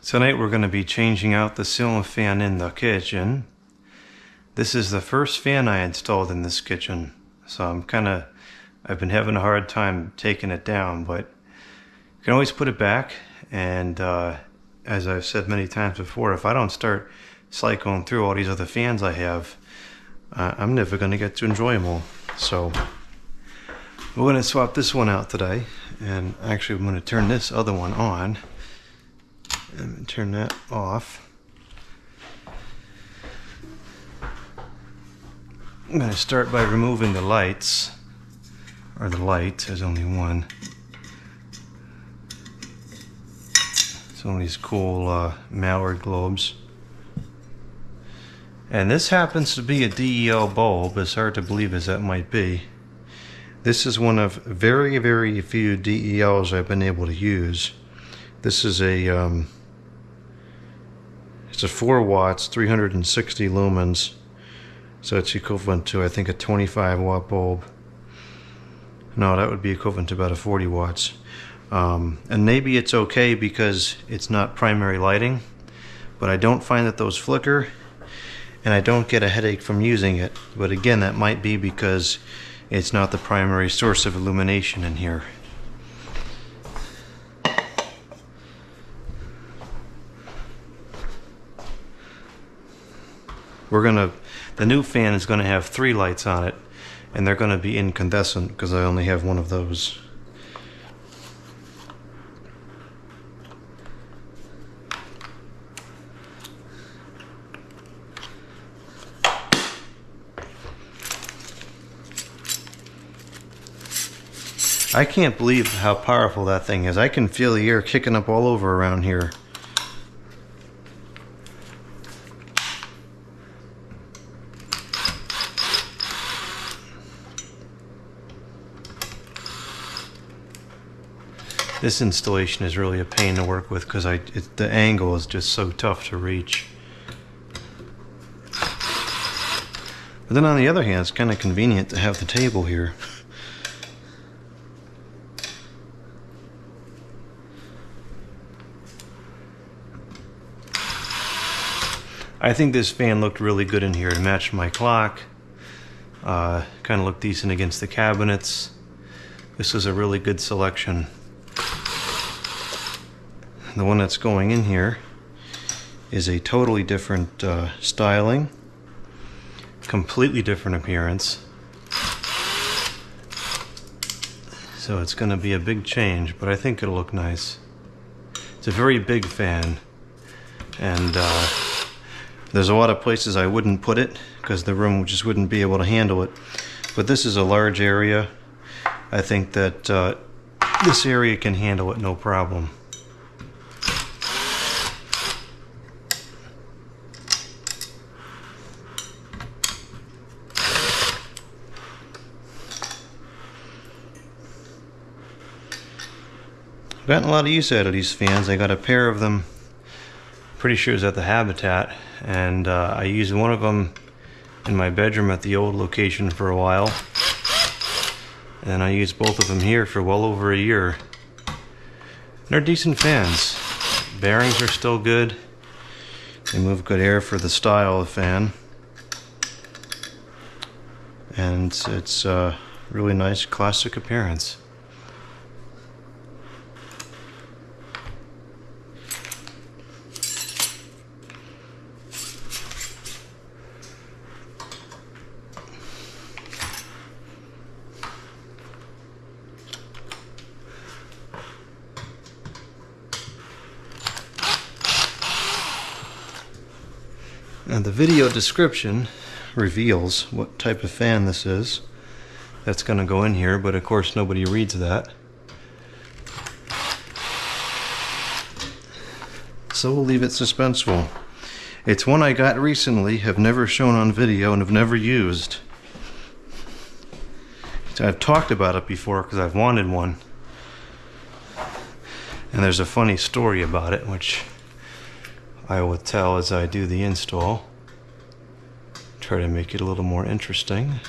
Tonight we're going to be changing out the ceiling fan in the kitchen. This is the first fan I installed in this kitchen, so I've been having a hard time taking it down, but you can always put it back. And as I've said many times before, if I don't start cycling through all these other fans I have, I'm never going to get to enjoy them all. So we're going to swap this one out today, and actually I'm going to turn this other one on and turn that off. I'm going to start by removing the lights, or the light. There's only one. It's one of these cool mallard globes. And this happens to be a DEL bulb, as hard to believe as that might be. This is one of very, very few DELs I've been able to use. This is it's a 4 watts, 360 lumens. So it's equivalent to, I think, a 25 watt bulb. No, that would be equivalent to about a 40 watts. And maybe it's okay because it's not primary lighting, but I don't find that those flicker, and I don't get a headache from using it. But again, that might be because it's not the primary source of illumination in here. The new fan is going to have 3 lights on it, and they're going to be incandescent because I only have one of those. I can't believe how powerful that thing is. I can feel the air kicking up all over around here. This installation is really a pain to work with because the angle is just so tough to reach. But then on the other hand, it's kind of convenient to have the table here. I think this fan looked really good in here. It matched my clock. Kind of looked decent against the cabinets. This is a really good selection. The one that's going in here is a totally different styling, completely different appearance. So it's going to be a big change, but I think it'll look nice. It's a very big fan, and there's a lot of places I wouldn't put it because the room just wouldn't be able to handle it. But this is a large area. I think that this area can handle it no problem. I've gotten a lot of use out of these fans. I got a pair of them, pretty sure it's at the Habitat, and I used one of them in my bedroom at the old location for a while, and I used both of them here for well over a year. They're decent fans. Bearings are still good. They move good air for the style of fan, and it's a really nice classic appearance. And the video description reveals what type of fan this is that's going to go in here, but of course nobody reads that. So we'll leave it suspenseful. It's one I got recently, have never shown on video, and have never used. So I've talked about it before because I've wanted one. And there's a funny story about it, which I will tell as I do the install. Try to make it a little more interesting.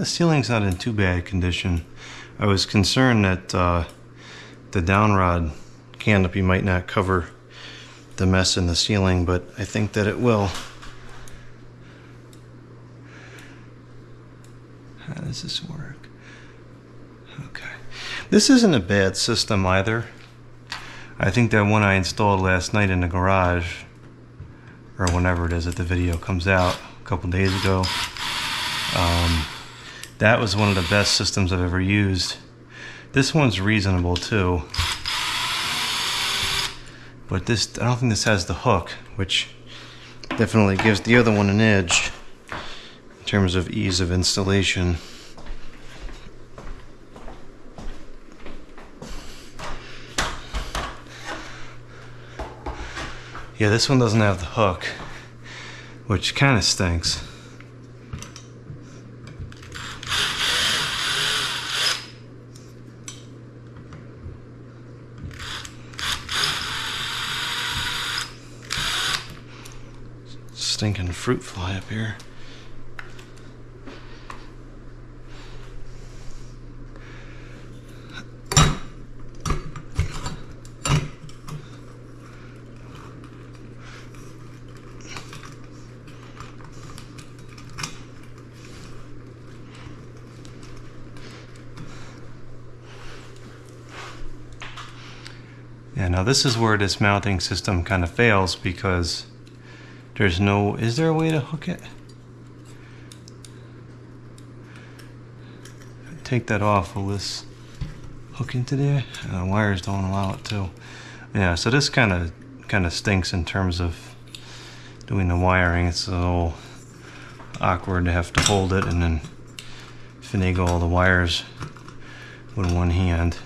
ceiling's not in too bad condition. I was concerned that the downrod canopy might not cover the mess in the ceiling, but I think that it will. How does this work? Okay. This isn't a bad system either. I think that one I installed last night in the garage, or whenever it is that the video comes out, a couple days ago, that was one of the best systems I've ever used. This one's reasonable too, but this, I don't think this has the hook, which definitely gives the other one an edge in terms of ease of installation. Yeah, this one doesn't have the hook, which kind of stinks. Stinking fruit fly up here. Yeah, now this is where this mounting system kind of fails, because there's no, is there a way to hook it? Take that off, will this hook into there? The wires don't allow it to. Yeah, so this kind of stinks in terms of doing the wiring. It's a little awkward to have to hold it and then finagle all the wires with one hand.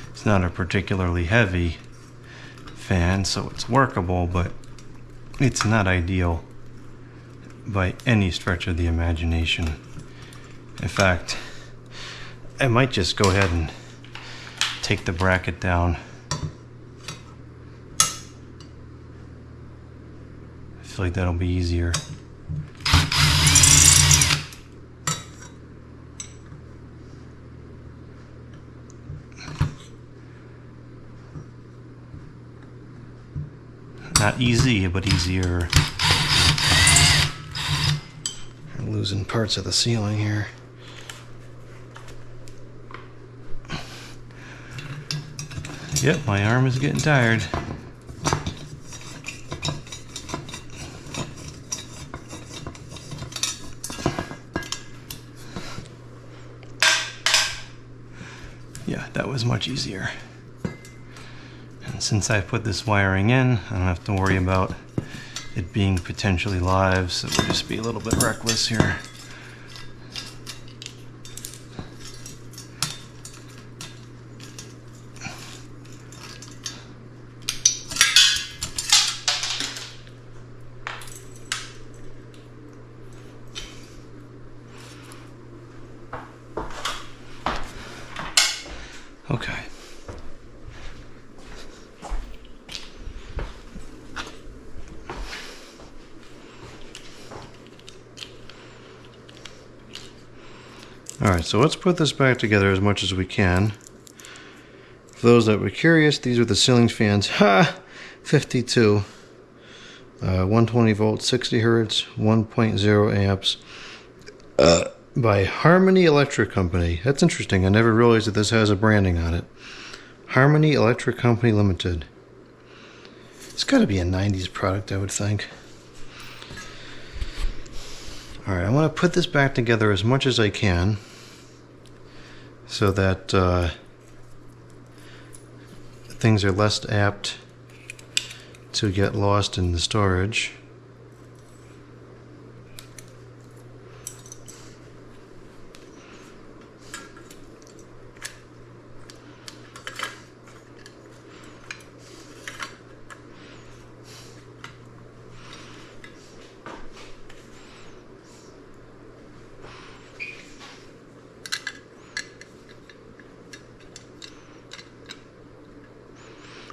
It's not a particularly heavy fan, so it's workable, but it's not ideal by any stretch of the imagination. In fact, I might just go ahead and take the bracket down. I feel like that'll be easier. Not easy, but easier. I'm losing parts of the ceiling here. Yep, my arm is getting tired. Yeah, that was much easier. And since I put this wiring in, I don't have to worry about it being potentially live, so we'll just be a little bit reckless here. Okay. Alright, so let's put this back together as much as we can. For those that were curious, these are the ceiling fans. Ha! 52. 120 volts, 60 hertz, 1.0 amps. By Harmony Electric Company. That's interesting. I never realized that this has a branding on it. Harmony Electric Company Limited. It's got to be a 90s product, I would think. Alright, I want to put this back together as much as I can so that things are less apt to get lost in the storage.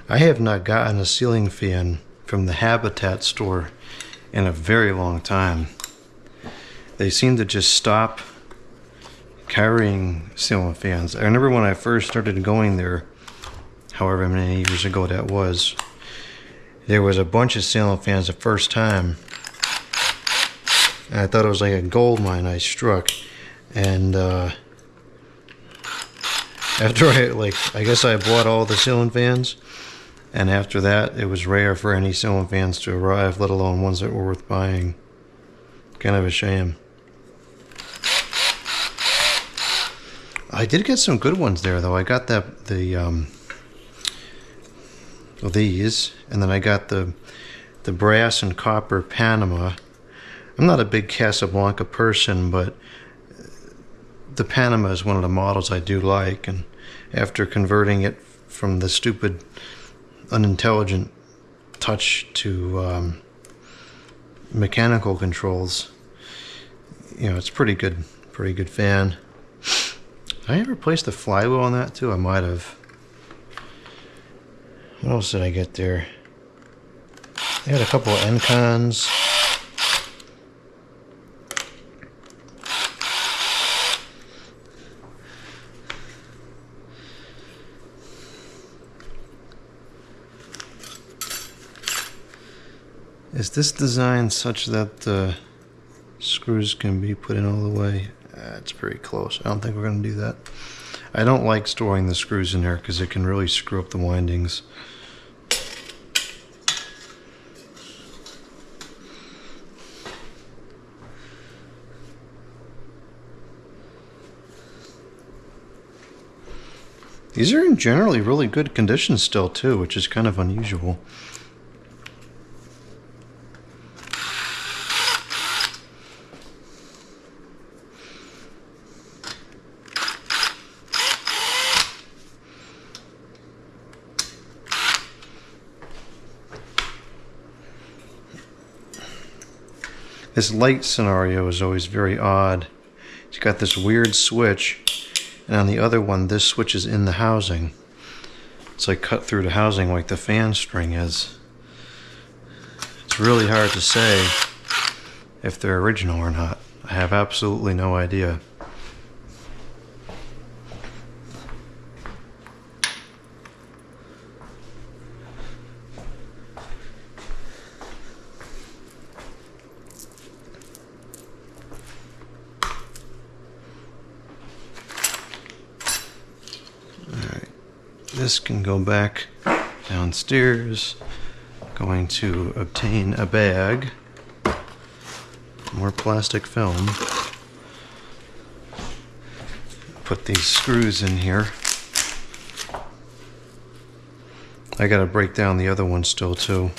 I have not gotten a ceiling fan from the Habitat store in a very long time. they seem to just stop carrying ceiling fans. I remember when I first started going there, however many years ago that was, there was a bunch of ceiling fans the first time. And I thought it was like a gold mine I struck. And after I guess I bought all the ceiling fans, and after that it was rare for any ceiling fans to arrive, let alone ones that were worth buying. Kind of a shame. I did get some good ones there though. I got these, and then I got the brass and copper Panama. I'm not a big Casablanca person, but the Panama is one of the models I do like, and after converting it from the stupid, unintelligent touch to mechanical controls, you know, it's pretty good fan. Did I ever replace the flywheel on that too? I might have. What else did I get there? I had a couple of Encons. Is this design such that the screws can be put in all the way? It's pretty close. I don't think we're going to do that. I don't like storing the screws in there because it can really screw up the windings. These are in generally really good condition still too, which is kind of unusual. This light scenario is always very odd. It's got this weird switch, and on the other one, this switch is in the housing. It's like cut through the housing like the fan string is. It's really hard to say if they're original or not. I have absolutely no idea. This can go back downstairs. Going to obtain a bag. More plastic film. Put these screws in here. I gotta break down the other one still too.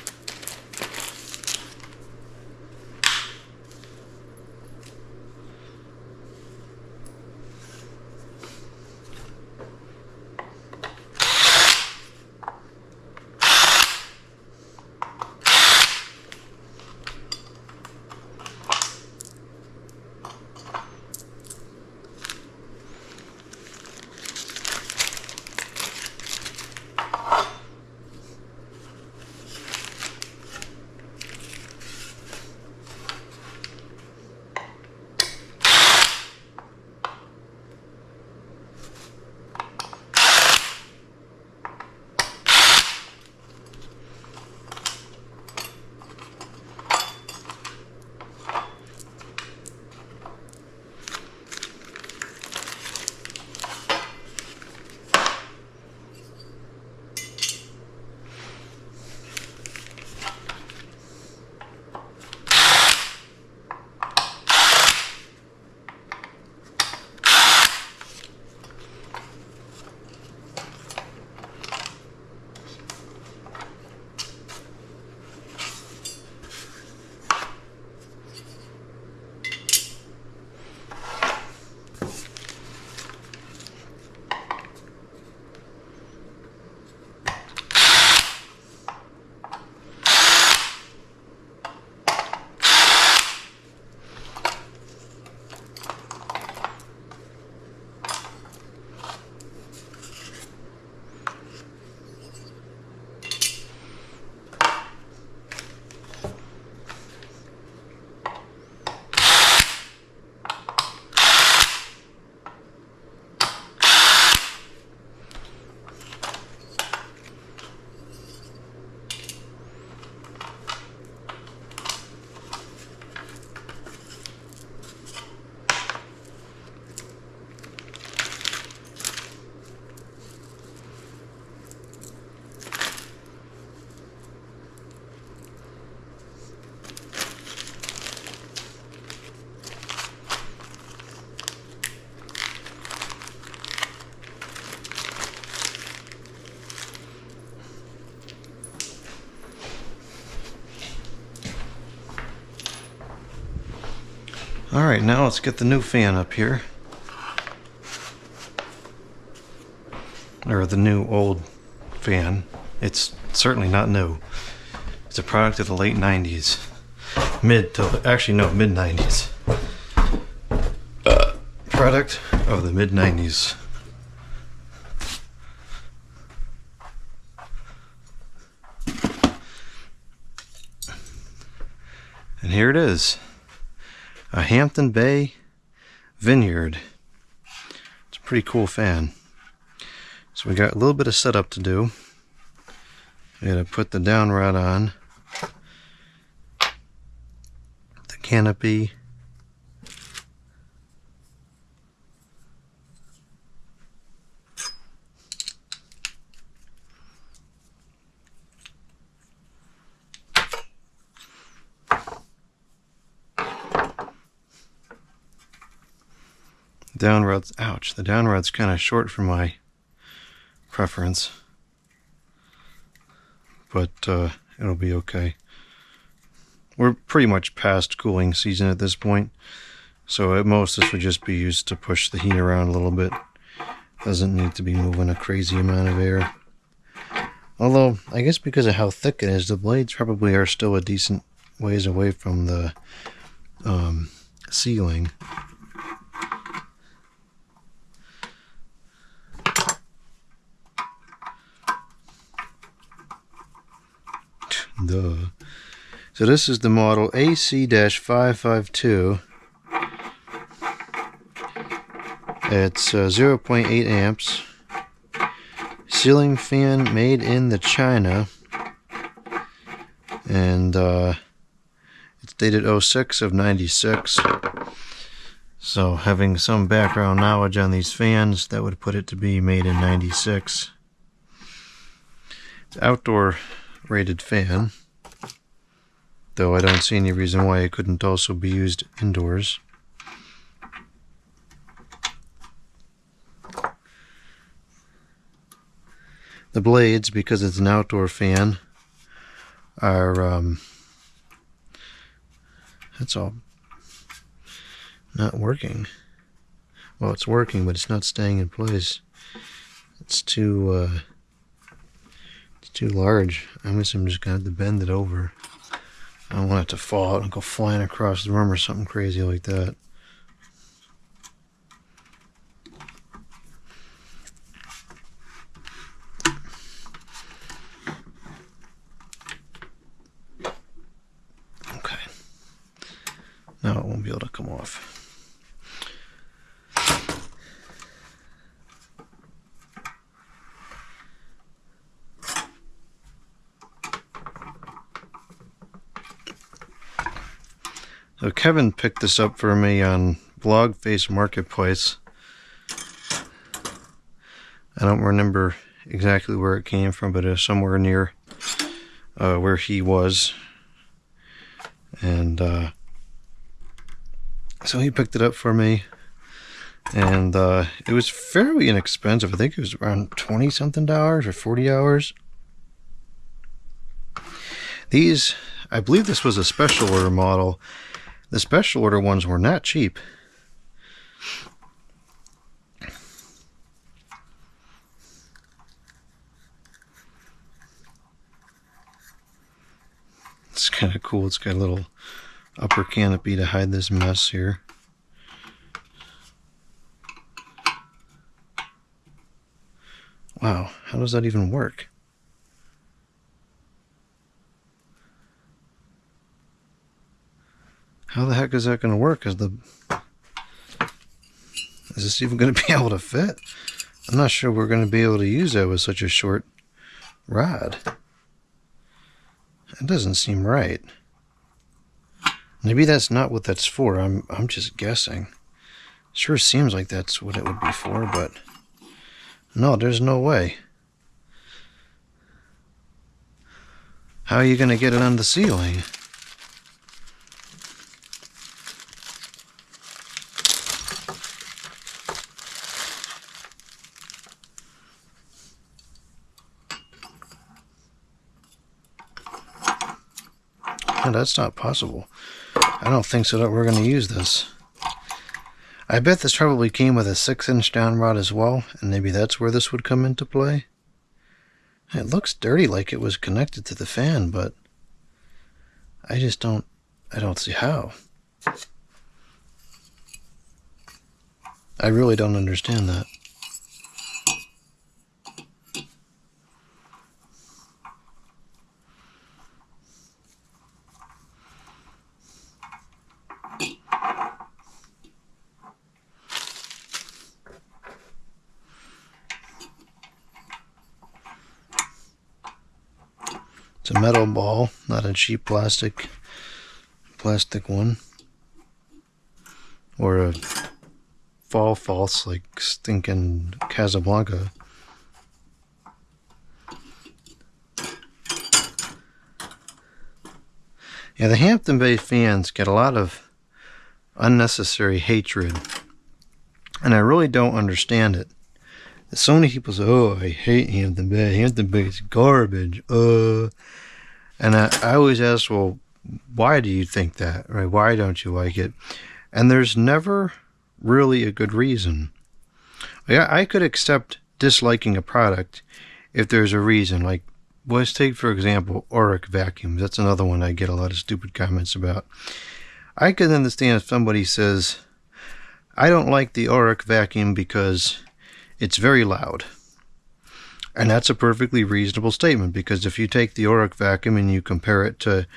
Alright, now let's get the new fan up here. Or the new old fan. It's certainly not new. It's a product of the late 90s. Mid 90s. Product of the mid 90s. And here it is. A Hampton Bay Vineyard. It's a pretty cool fan. So we got a little bit of setup to do. We gotta put the down rod on. The canopy. Downrod's, ouch, the downrod's kind of short for my preference, but it'll be okay. We're pretty much past cooling season at this point, so at most this would just be used to push the heat around a little bit. Doesn't need to be moving a crazy amount of air. Although, I guess because of how thick it is, the blades probably are still a decent ways away from the ceiling. Duh. So this is the model AC-552. It's 0.8 amps. Ceiling fan made in the China. And it's dated 06 of 96. So having some background knowledge on these fans, that would put it to be made in 96. It's outdoor rated fan, though I don't see any reason why it couldn't also be used indoors. The blades, because it's an outdoor fan, are that's all not working. Well, it's working, but it's not staying in place. It's too large. I'm just gonna have to bend it over. I don't want it to fall out and go flying across the room or something crazy like that. Okay. Now it won't be able to come off. So Kevin picked this up for me on Blogface Marketplace. I don't remember exactly where it came from, but it was somewhere near where he was. And so he picked it up for me. And it was fairly inexpensive. I think it was around $20-something or $40. These, I believe this was a special order model. The special order ones were not cheap. It's kind of cool. It's got a little upper canopy to hide this mess here. Wow, how does that even work? How the heck is that going to work? Is this even going to be able to fit? I'm not sure we're going to be able to use that with such a short rod. That doesn't seem right. Maybe that's not what that's for. I'm just guessing. Sure seems like that's what it would be for, but no, there's no way. How are you going to get it on the ceiling? No, that's not possible. I don't think so that we're going to use this. I bet this probably came with a 6-inch down rod as well, and maybe that's where this would come into play. It looks dirty, like it was connected to the fan, but I don't see how. I really don't understand that. It's a metal ball, not a cheap plastic one. Or a false like stinking Casablanca. Yeah, the Hampton Bay fans get a lot of unnecessary hatred, and I really don't understand it. So many people say, "Oh, I hate Hampton Bay. Hampton Bay is garbage." And I always ask, well, why do you think that? Right? Why don't you like it? And there's never really a good reason. Yeah, I could accept disliking a product if there's a reason. Like, let's take, for example, Auric vacuums. That's another one I get a lot of stupid comments about. I could understand if somebody says, I don't like the Auric vacuum because it's very loud. And that's a perfectly reasonable statement, because if you take the Auric vacuum and you compare it to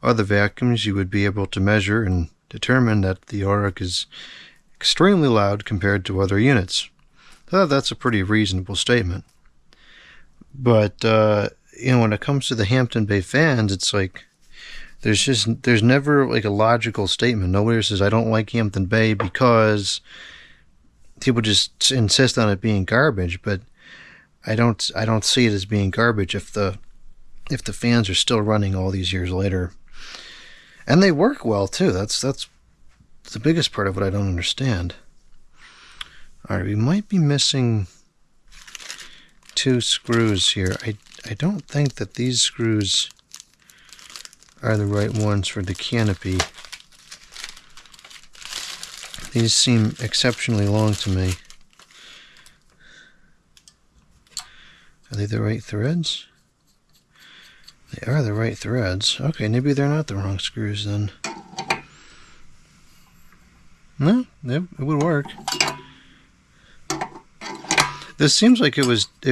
other vacuums, you would be able to measure and determine that the Auric is extremely loud compared to other units. So that's a pretty reasonable statement. But, when it comes to the Hampton Bay fans, it's like, there's never like a logical statement. Nobody says, I don't like Hampton Bay because people just insist on it being garbage, but I don't see it as being garbage if the fans are still running all these years later. And they work well too. That's the biggest part of what I don't understand. Alright, we might be missing 2 screws here. I don't think that these screws are the right ones for the canopy. These seem exceptionally long to me. Are they the right threads? They are the right threads. Okay, maybe they're not the wrong screws then. No, it would work. This seems like it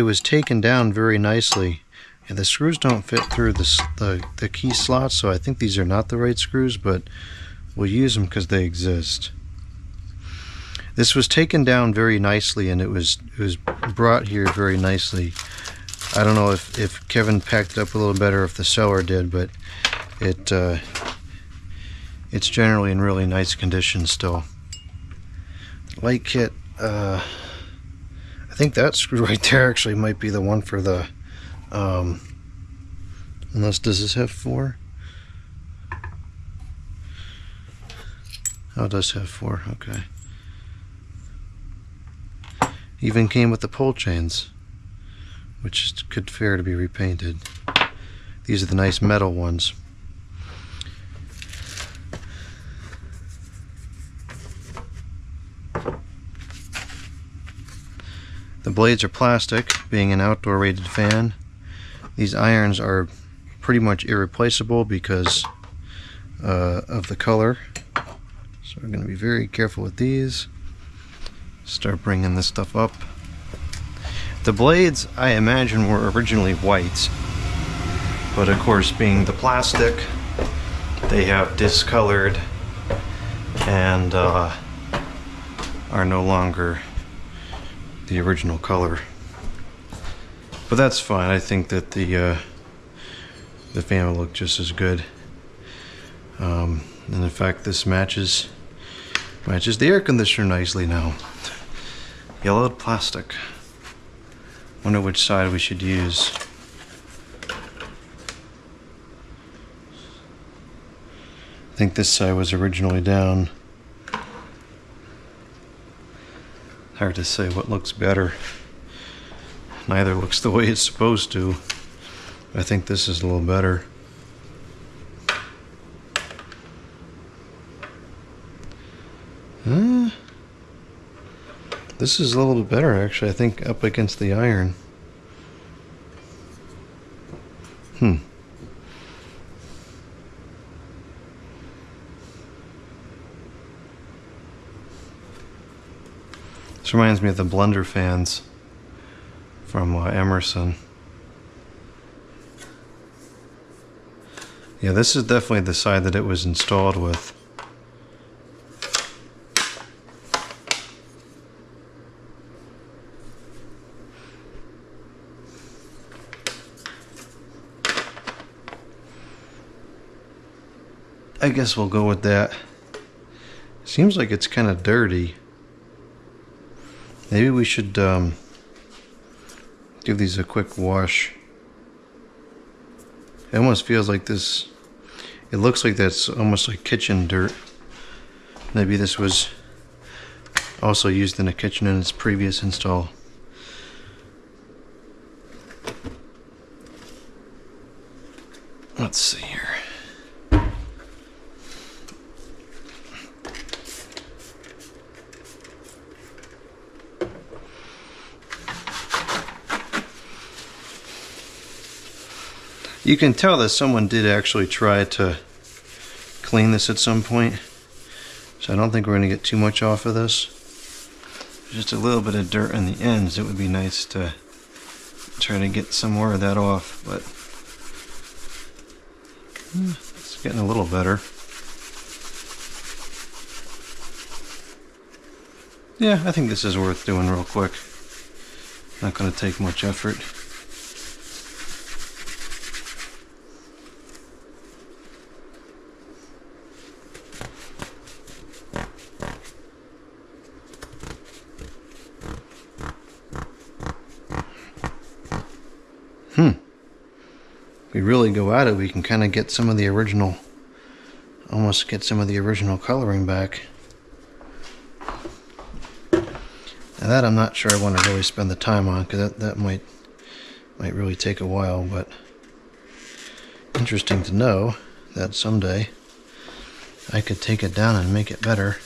was taken down very nicely. And the screws don't fit through the key slots, so I think these are not the right screws, but we'll use them because they exist. This was taken down very nicely, and it was brought here very nicely. I don't know if Kevin packed it up a little better, if the seller did, but it's generally in really nice condition still. Light kit, I think that screw right there actually might be the one for the, unless, does this have 4? Oh, it does have 4, okay. Even came with the pull chains, which could fare to be repainted. These are the nice metal ones. The blades are plastic, being an outdoor rated fan. These irons are pretty much irreplaceable because of the color. So we're going to be very careful with these. Start bringing this stuff up. The blades, I imagine, were originally white, but of course, being the plastic, they have discolored and are no longer the original color. But that's fine. I think that the fan will look just as good. And in fact, this matches the air conditioner nicely now. Yellowed plastic. Wonder which side we should use. I think this side was originally down. Hard to say what looks better. Neither looks the way it's supposed to. I think this is a little better. This is a little bit better, actually, I think, up against the iron. This reminds me of the blender fans from Emerson. Yeah, this is definitely the side that it was installed with. I guess we'll go with that. Seems like it's kind of dirty. Maybe we should give these a quick wash. It almost feels like this, it looks like that's almost like kitchen dirt. Maybe this was also used in a kitchen in its previous install. Let's see here. You can tell that someone did actually try to clean this at some point, so I don't think we're going to get too much off of this. Just a little bit of dirt on the ends. It would be nice to try to get some more of that off, but it's getting a little better. Yeah, I think this is worth doing real quick. Not going to take much effort. If we really go at it, we can kind of get some of the original, almost get some of the original coloring back. Now that I'm not sure I want to really spend the time on, because that might really take a while, but interesting to know that someday I could take it down and make it better.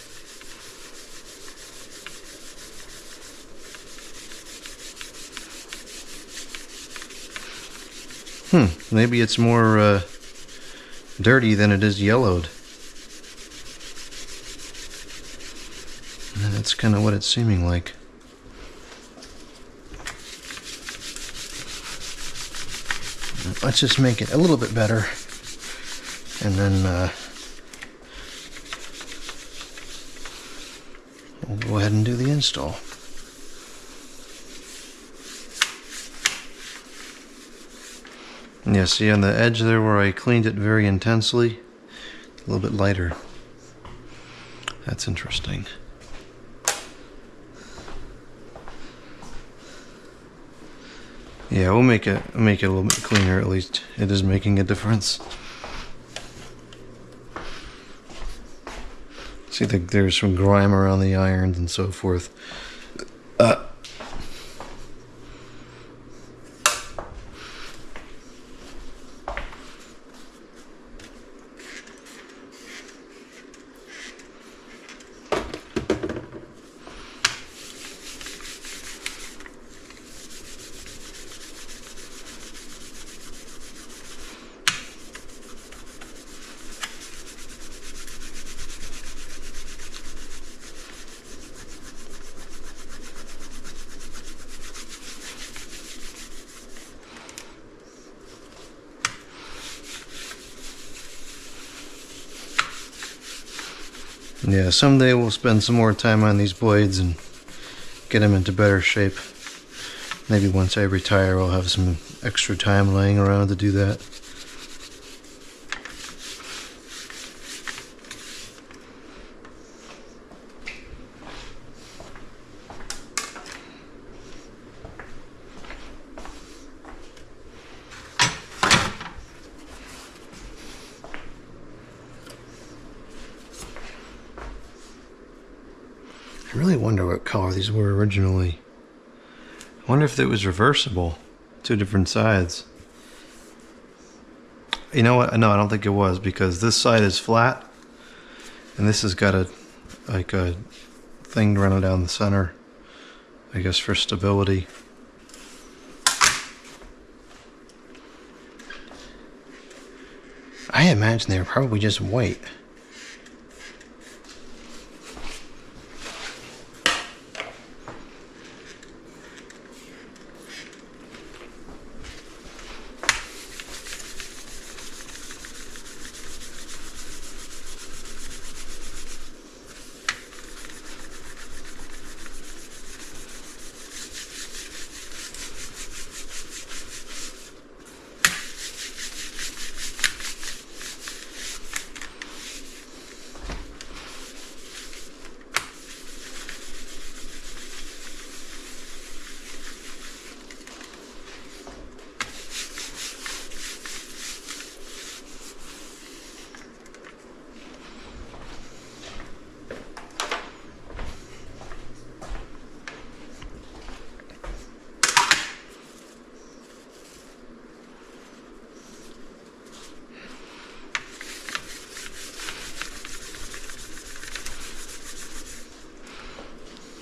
Maybe it's more dirty than it is yellowed. And that's kind of what it's seeming like. Let's just make it a little bit better, and then we'll go ahead and do the install. Yeah, see on the edge there where I cleaned it very intensely, a little bit lighter. That's interesting. Yeah, we'll make it a little bit cleaner. At least it is making a difference. See, there's some grime around the irons and so forth. Yeah, someday we'll spend some more time on these blades and get them into better shape. Maybe once I retire, I'll have some extra time laying around to do that. I really wonder what color these were originally. I wonder if it was reversible, two different sides. You know what? No, I don't think it was, because this side is flat and this has got a thing running down the center. I guess for stability. I imagine they were probably just white.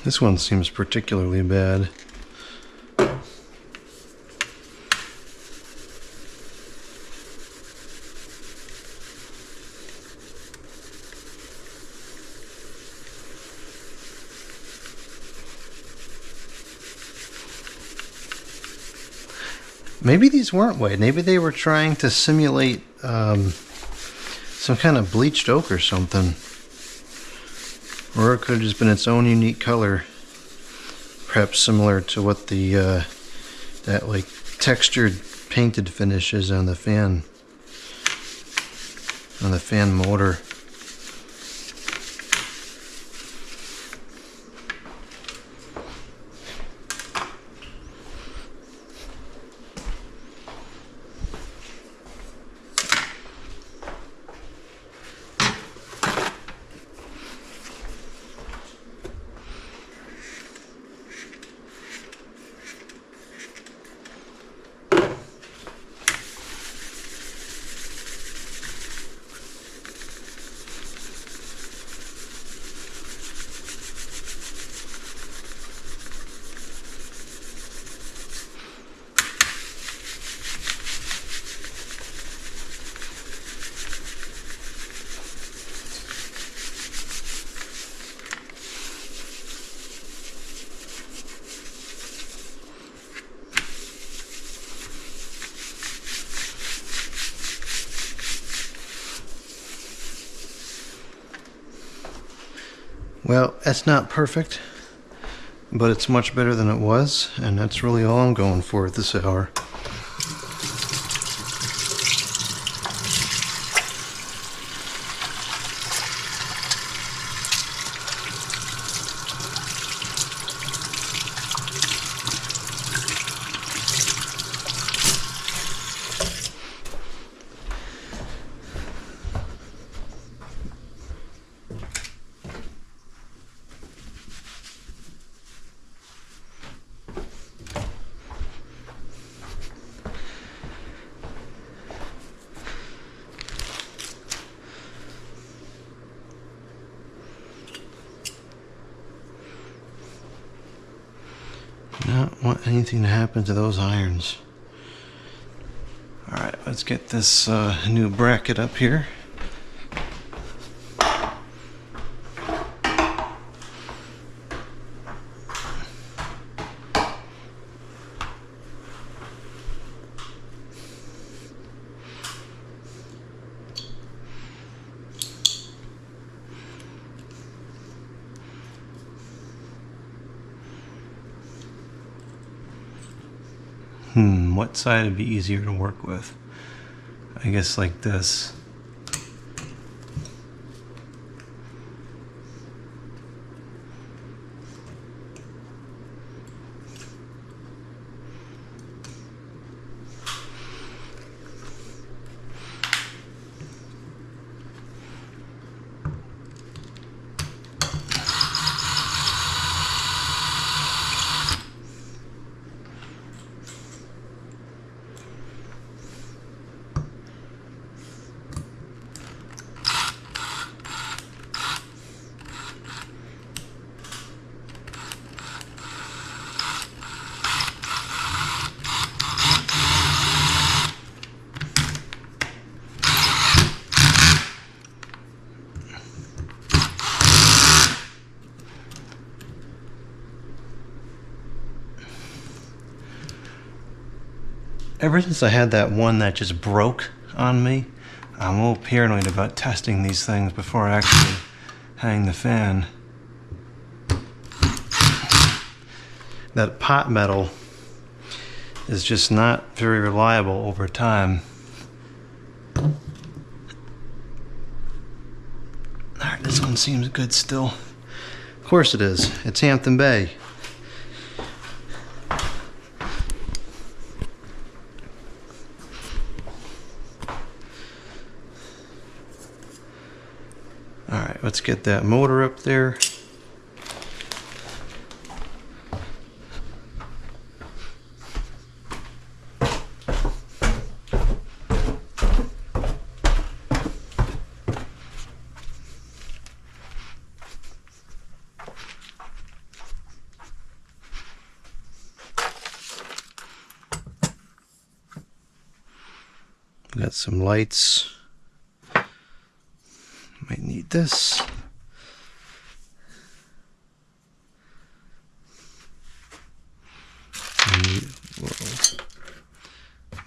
This one seems particularly bad. Maybe these weren't white. Maybe they were trying to simulate some kind of bleached oak or something. Or it could have just been its own unique color. Perhaps similar to what the that like textured painted finish is on the fan motor. Well, that's not perfect, but it's much better than it was, and that's really all I'm going for at this hour. Not want anything to happen to those irons. Alright, let's get this new bracket up here. What side would be easier to work with? I guess like this. Ever since I had that one that just broke on me, I'm a little paranoid about testing these things before I actually hang the fan. That pot metal is just not very reliable over time. Alright, this one seems good still. Of course it is. It's Hampton Bay. Alright, let's get that motor up there. Got some lights. Might need this.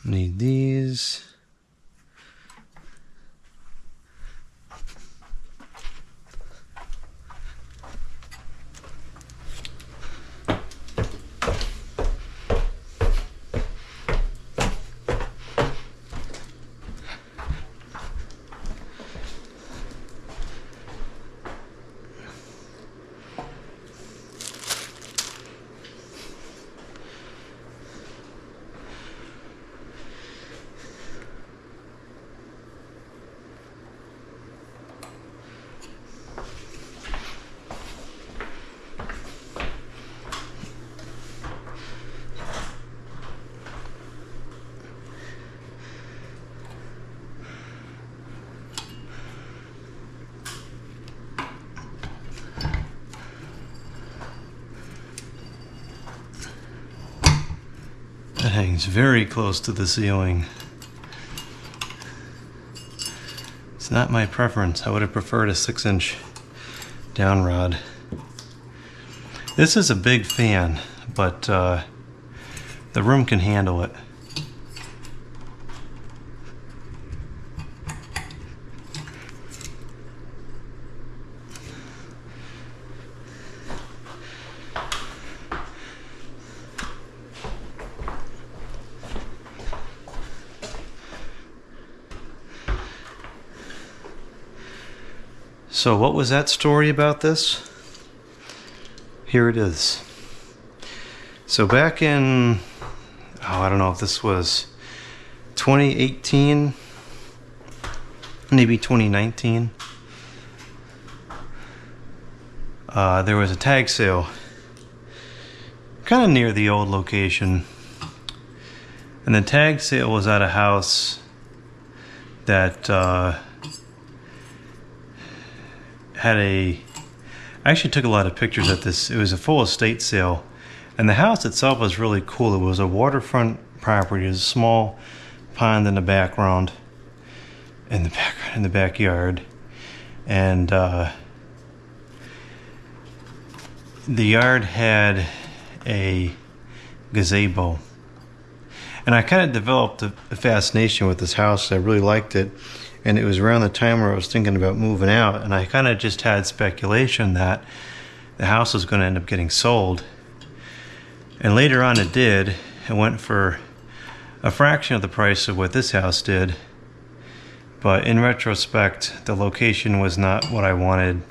Need these. That hangs very close to the ceiling. It's not my preference. I would have preferred a 6-inch down rod. This is a big fan, but the room can handle it. So what was that story about this? Here it is. So back in, I don't know if this was 2018, maybe 2019, there was a tag sale kind of near the old location. And the tag sale was at a house that had I actually took a lot of pictures at this. It was a full estate sale, and the house itself was really cool. It was a waterfront property. There's a small pond in the background, in the backyard, and the yard had a gazebo. And I kind of developed a fascination with this house. I really liked it. And it was around the time where I was thinking about moving out, and I kind of just had speculation that the house was going to end up getting sold. And later on it did. It went for a fraction of the price of what this house did. But in retrospect, the location was not what I wanted.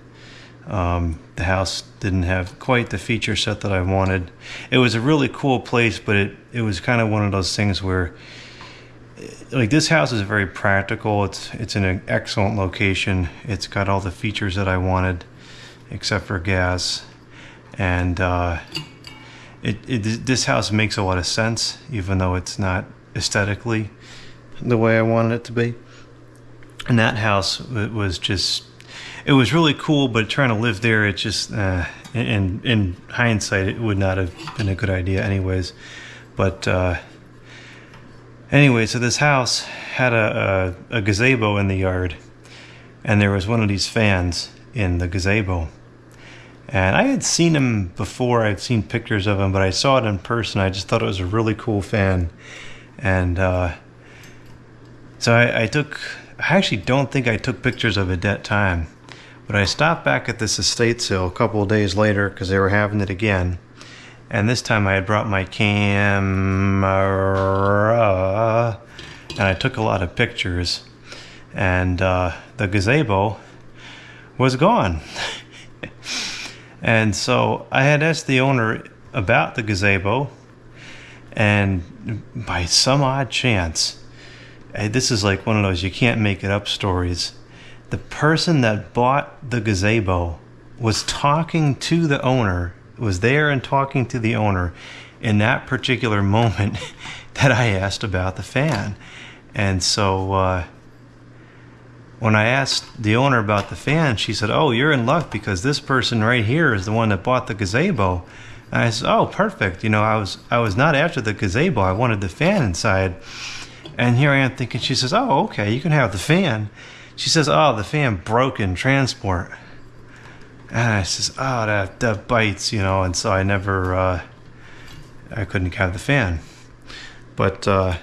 The house didn't have quite the feature set that I wanted. It was a really cool place, but it was kind of one of those things where, like, this house is very practical. It's in an excellent location. It's got all the features that I wanted, except for gas. And this house makes a lot of sense, even though it's not aesthetically the way I wanted it to be. And that house, it was really cool, but trying to live there, it just, in hindsight, it would not have been a good idea anyways. But anyway, so this house had a gazebo in the yard, and there was one of these fans in the gazebo. And I had seen him before. I'd seen pictures of him, but I saw it in person. I just thought it was a really cool fan. And so I actually don't think I took pictures of it that time, but I stopped back at this estate sale a couple of days later because they were having it again. And this time I had brought my camera and I took a lot of pictures, and the gazebo was gone. And so I had asked the owner about the gazebo, and by some odd chance, this is like one of those you can't make it up stories, the person that bought the gazebo was talking to the owner, was there and talking to the owner in that particular moment that I asked about the fan. And so when I asked the owner about the fan, she said, "Oh, you're in luck because this person right here is the one that bought the gazebo." And I said, "Oh, perfect. You know, I was not after the gazebo. I wanted the fan inside." And here I am thinking, she says, "Oh, okay, you can have the fan." She says, "Oh, the fan broke in transport." And I says, "Oh, that bites, you know." And so I never, I couldn't have the fan. But so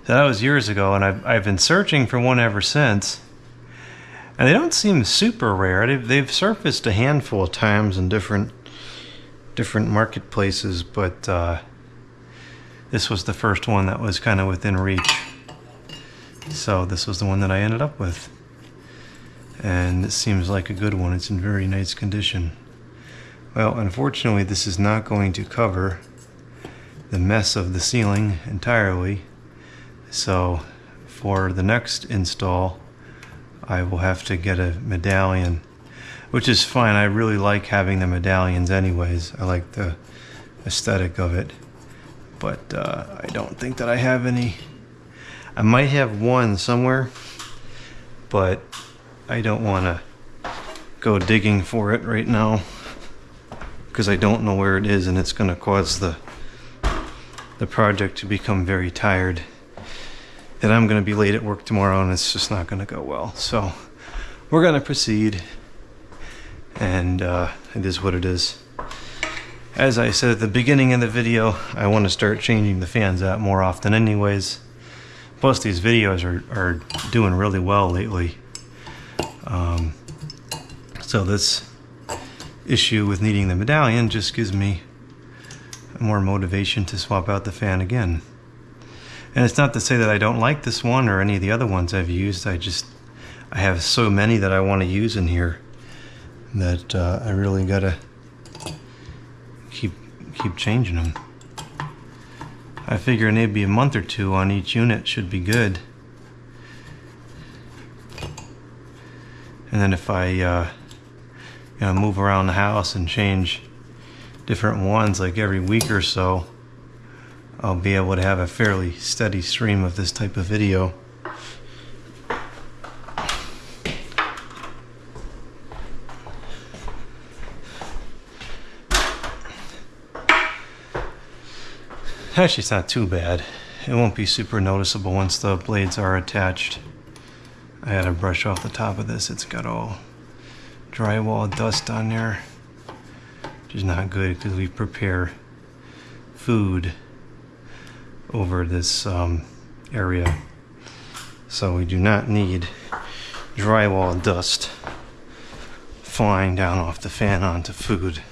that was years ago, and I've been searching for one ever since. And they don't seem super rare. They've surfaced a handful of times in different marketplaces, but this was the first one that was kind of within reach. So this was the one that I ended up with. And it seems like a good one. It's in very nice condition. Well, unfortunately, this is not going to cover the mess of the ceiling entirely. So for the next install, I will have to get a medallion, which is fine. I really like having the medallions anyways. I like the aesthetic of it. But I don't think that I have any. I might have one somewhere, but I don't want to go digging for it right now because I don't know where it is, and it's going to cause the project to become very tired. And I'm going to be late at work tomorrow, and it's just not going to go well. So we're going to proceed, and it is what it is. As I said at the beginning of the video, I want to start changing the fans out more often anyways. Plus these videos are doing really well lately. So this issue with needing the medallion just gives me more motivation to swap out the fan again. And it's not to say that I don't like this one or any of the other ones I've used. I have so many that I want to use in here that I really gotta keep changing them. I figure maybe a month or two on each unit should be good. And then if I move around the house and change different ones like every week or so, I'll be able to have a fairly steady stream of this type of video. Actually, it's not too bad. It won't be super noticeable once the blades are attached. I had to brush off the top of this. It's got all drywall dust on there, which is not good because we prepare food over this area, so we do not need drywall dust flying down off the fan onto food.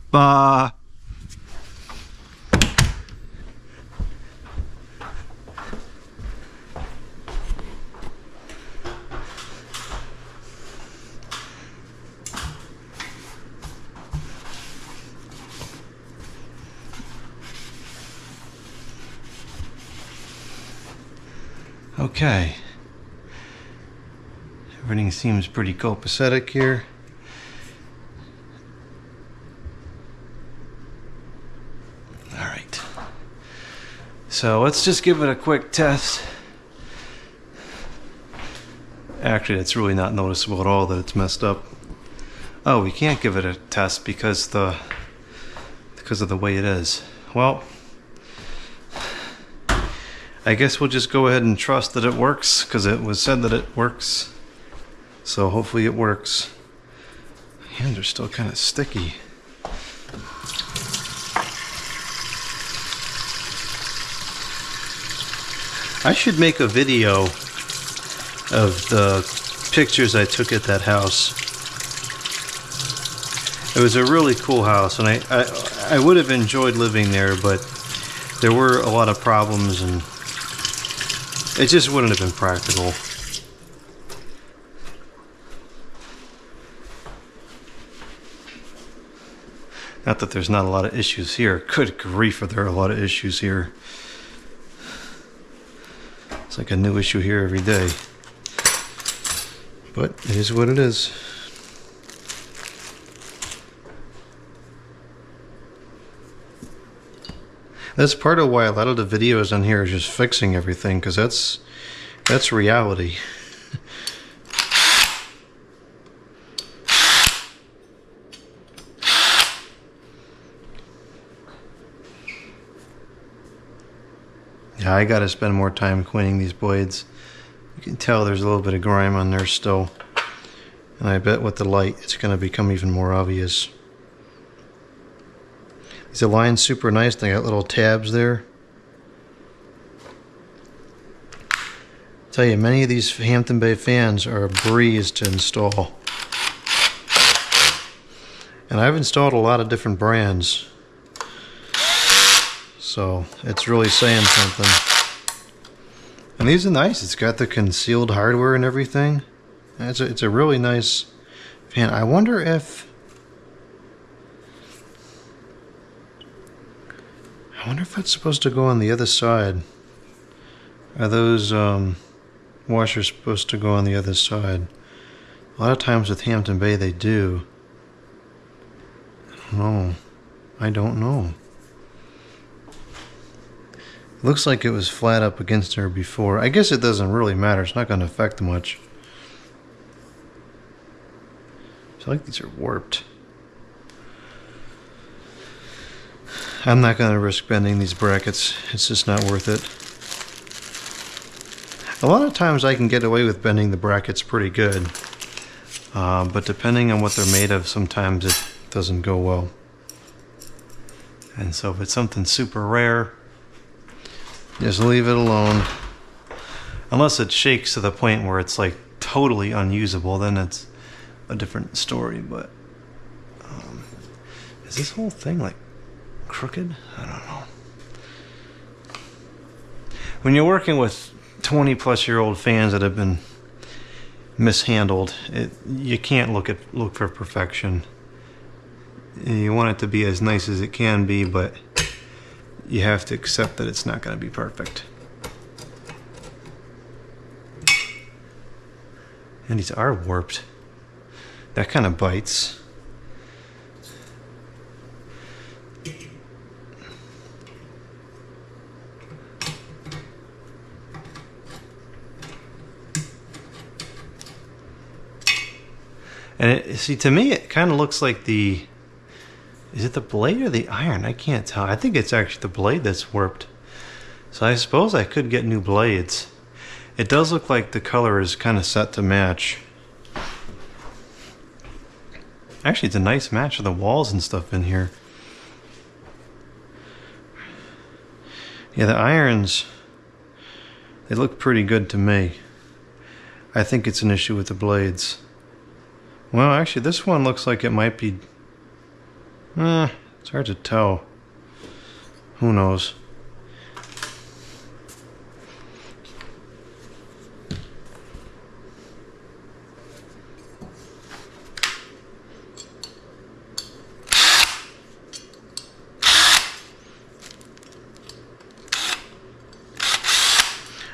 Bah. Okay. Everything seems pretty copacetic here. Alright. So let's just give it a quick test. Actually, it's really not noticeable at all that it's messed up. Oh, we can't give it a test because of the way it is. Well, I guess we'll just go ahead and trust that it works because it was said that it works. So hopefully it works. Hands are still kind of sticky. I should make a video of the pictures I took at that house. It was a really cool house, and I would have enjoyed living there, but there were a lot of problems, and it just wouldn't have been practical. Not that there's not a lot of issues here. Good grief, are there a lot of issues here. It's like a new issue here every day. But it is what it is. That's part of why a lot of the videos on here is just fixing everything, because that's reality. Yeah, I gotta spend more time cleaning these blades. You can tell there's a little bit of grime on there still. And I bet with the light it's gonna become even more obvious. These align super nice. They got little tabs there. Tell you, many of these Hampton Bay fans are a breeze to install. And I've installed a lot of different brands. So it's really saying something. And these are nice. It's got the concealed hardware and everything. It's a really nice fan. I wonder if it's supposed to go on the other side. Are those washers supposed to go on the other side? A lot of times with Hampton Bay they do. I don't know. Looks like it was flat up against her before. I guess it doesn't really matter. It's not going to affect much. I feel like these are warped. I'm not going to risk bending these brackets. It's just not worth it. A lot of times I can get away with bending the brackets pretty good. But depending on what they're made of, sometimes it doesn't go well. And so if it's something super rare, just leave it alone. Unless it shakes to the point where it's like totally unusable, then it's a different story. But is this whole thing like crooked? I don't know. When you're working with 20-plus-year-old fans that have been mishandled, you can't look for perfection. You want it to be as nice as it can be, but you have to accept that it's not going to be perfect. And these are warped. That kind of bites. And see, to me, it kind of looks like is it the blade or the iron? I can't tell. I think it's actually the blade that's warped. So I suppose I could get new blades. It does look like the color is kind of set to match. Actually, it's a nice match of the walls and stuff in here. Yeah, the irons, they look pretty good to me. I think it's an issue with the blades. Well, actually, this one looks like it might be... it's hard to tell. Who knows?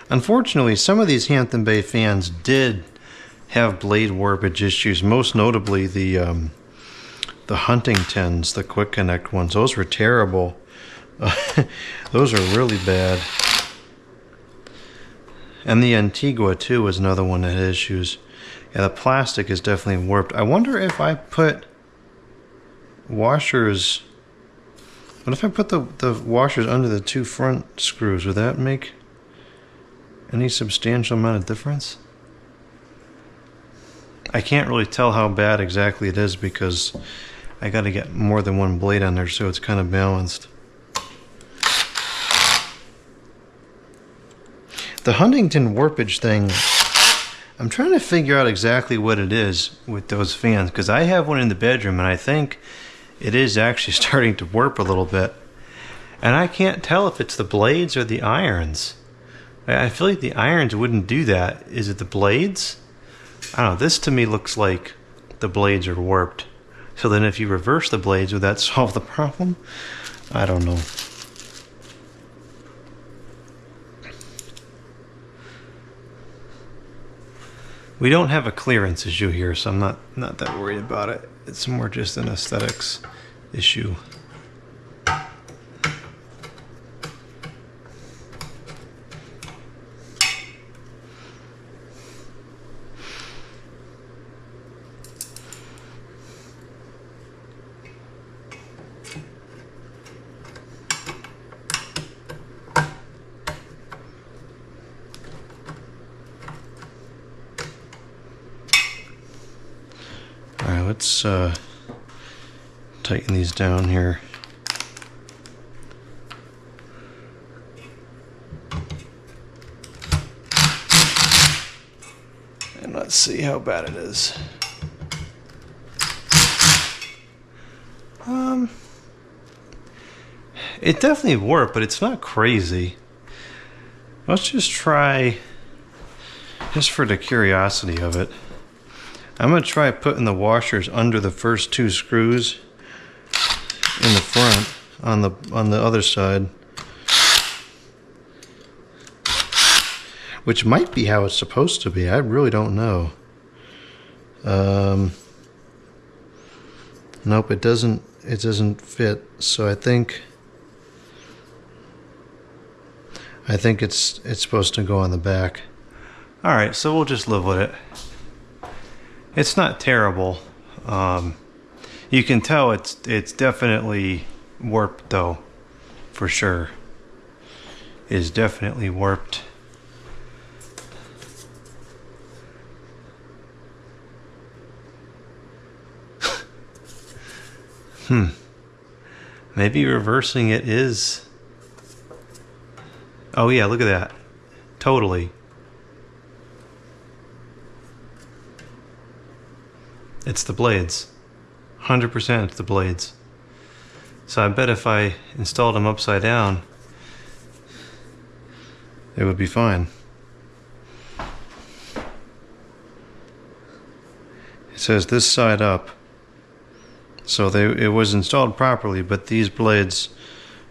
Unfortunately, some of these Hampton Bay fans did have blade warpage issues, most notably the Huntingtons, the quick connect ones. Those were terrible. Those are really bad. And the Antigua too was another one that had issues. Yeah, the plastic is definitely warped. I wonder if I put washers... What if I put the washers under the two front screws? Would that make any substantial amount of difference? I can't really tell how bad exactly it is because I got to get more than one blade on there so it's kind of balanced. The Huntington warpage thing, I'm trying to figure out exactly what it is with those fans, because I have one in the bedroom and I think it is actually starting to warp a little bit. And I can't tell if it's the blades or the irons. I feel like the irons wouldn't do that. Is it the blades? I don't know. This to me looks like the blades are warped. So then if you reverse the blades, would that solve the problem? I don't know. We don't have a clearance issue here, so I'm not that worried about it. It's more just an aesthetics issue. Alright, let's tighten these down here. And let's see how bad it is. It definitely warped, but it's not crazy. Let's just try, just for the curiosity of it, I'm going to try putting the washers under the first two screws in the front on the other side, which might be how it's supposed to be. I really don't know. Nope, it doesn't fit. So I think it's supposed to go on the back. All right, so we'll just live with it. It's not terrible. You can tell it's definitely warped though, for sure. It is definitely warped. Maybe reversing it is. Oh yeah, look at that. Totally. It's the blades. 100% it's the blades. So I bet if I installed them upside down, it would be fine. It says this side up. So it was installed properly, but these blades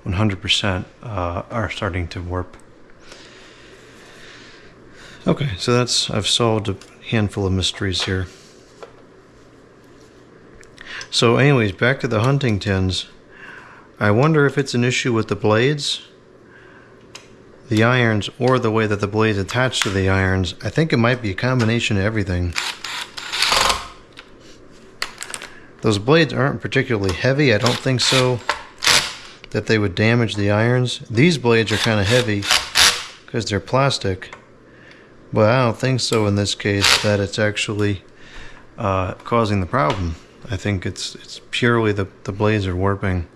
100% are starting to warp. Okay, so I've solved a handful of mysteries here. So anyways, back to the Huntingtons. I wonder if it's an issue with the blades, the irons, or the way that the blades attach to the irons. I think it might be a combination of everything. Those blades aren't particularly heavy. I don't think so that they would damage the irons. These blades are kind of heavy because they're plastic, but I don't think so in this case that it's actually causing the problem. I think it's purely the blades are warping,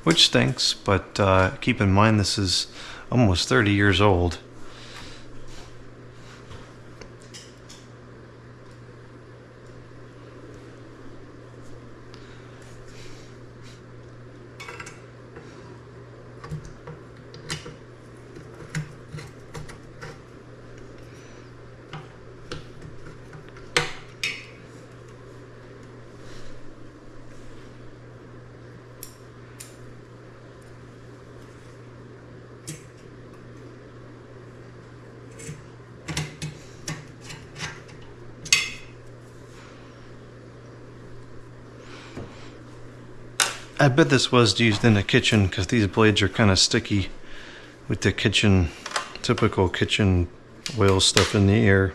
which stinks, but keep in mind this is almost 30 years old. I bet this was used in the kitchen because these blades are kind of sticky with the typical kitchen oil stuff in the air.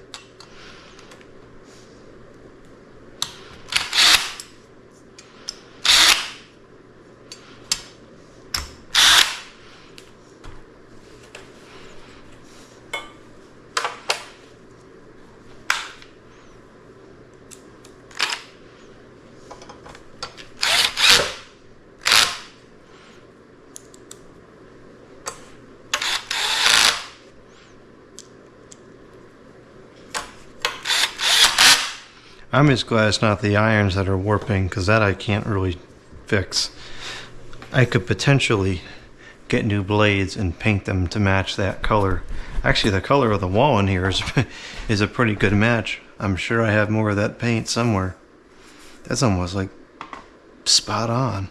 I'm just glad it's not the irons that are warping, because that I can't really fix. I could potentially get new blades and paint them to match that color. Actually, the color of the wall in here is a pretty good match. I'm sure I have more of that paint somewhere. That's almost like spot on.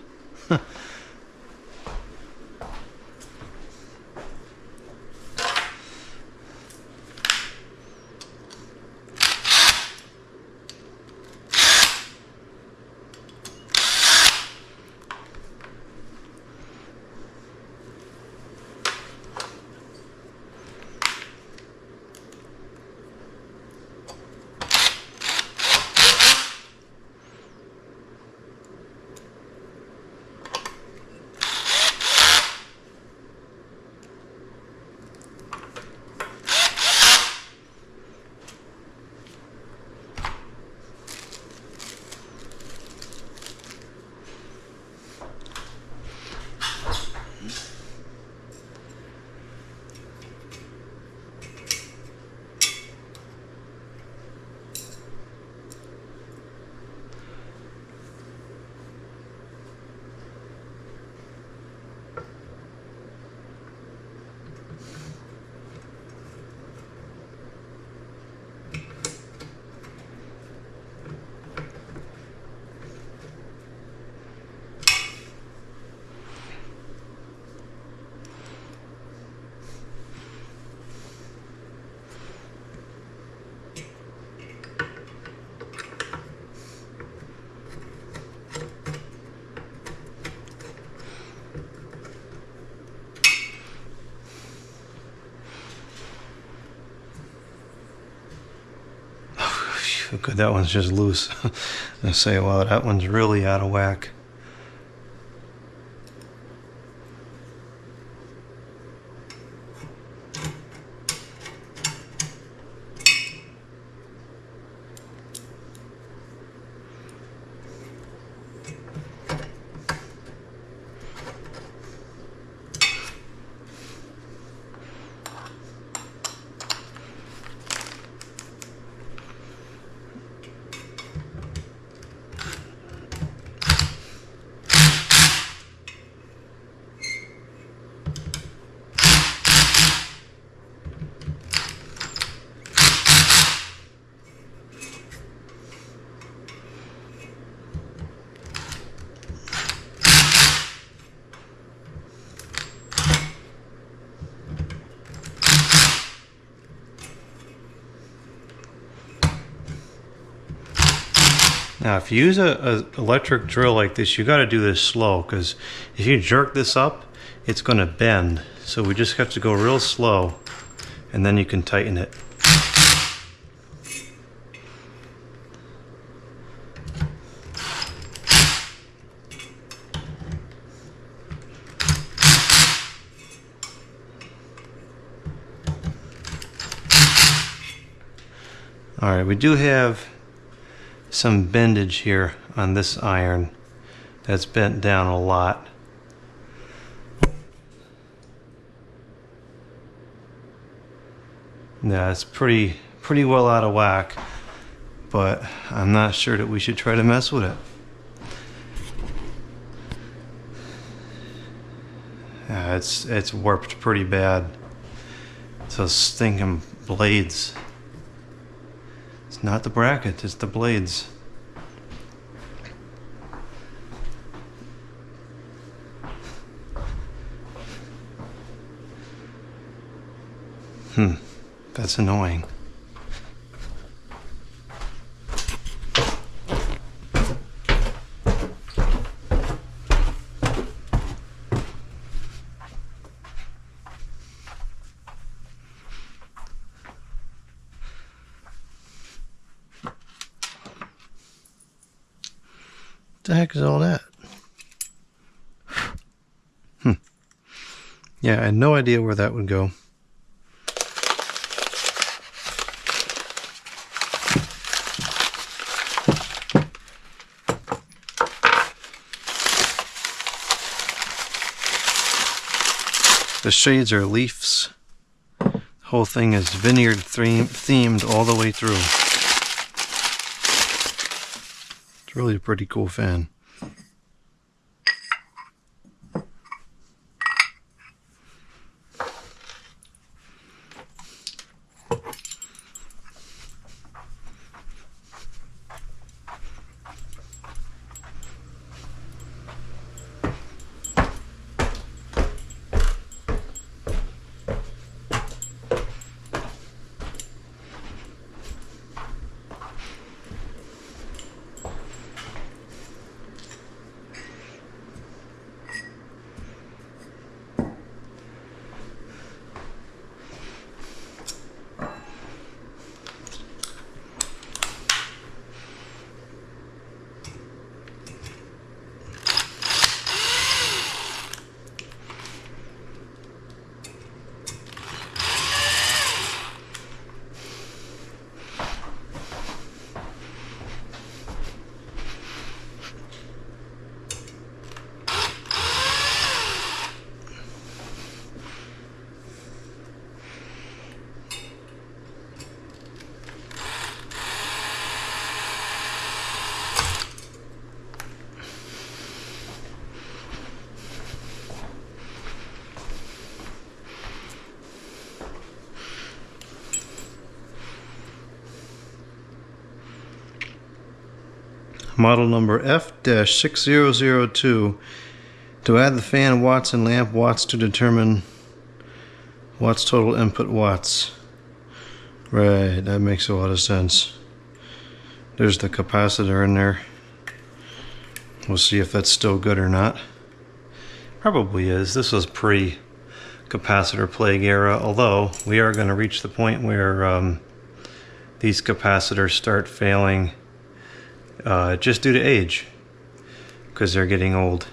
Good, that one's just loose. I say, wow, that one's really out of whack. Now, if you use a electric drill like this, you got to do this slow, because if you jerk this up, it's going to bend. So we just have to go real slow, and then you can tighten it. All right, we do have some bendage here on this iron that's bent down a lot. Yeah, it's pretty well out of whack, but I'm not sure that we should try to mess with it. Yeah, it's warped pretty bad. It's those stinking blades. It's not the bracket, it's the blades. That's annoying. What the heck is all that? Yeah, I had no idea where that would go. The shades are leaves. The whole thing is vineyard themed all the way through. It's really a pretty cool fan. Model number F-6002. To add the fan watts and lamp watts to determine watts total input watts. Right, that makes a lot of sense. There's the capacitor in there. We'll see if that's still good or not. Probably is. This was pre-capacitor plague era, although we are going to reach the point where these capacitors start failing just due to age, because they're getting old.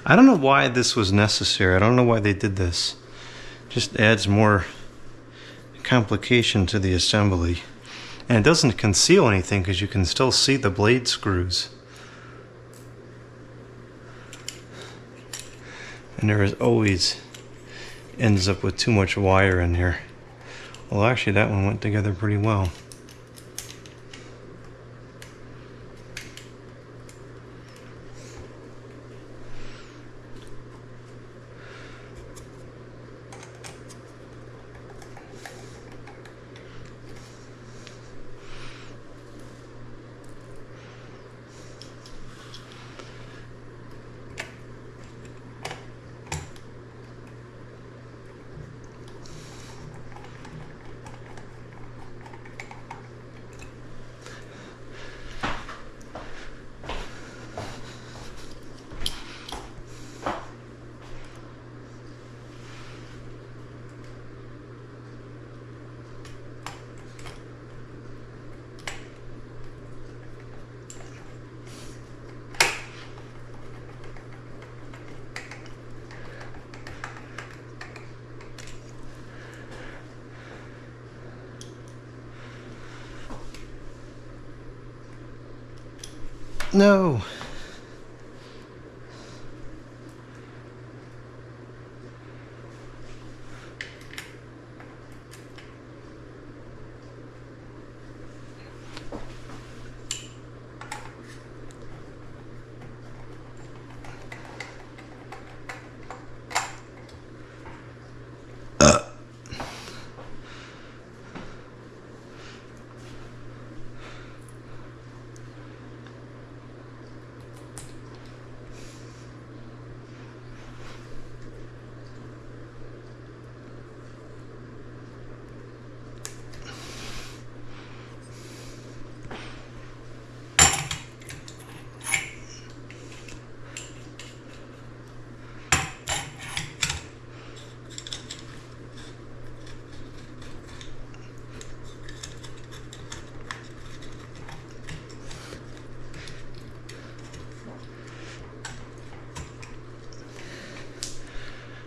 I don't know why this was necessary. I don't know why they did this. Just adds more complication to the assembly. And it doesn't conceal anything because you can still see the blade screws. And there is always ends up with too much wire in here. Well, actually that one went together pretty well. No.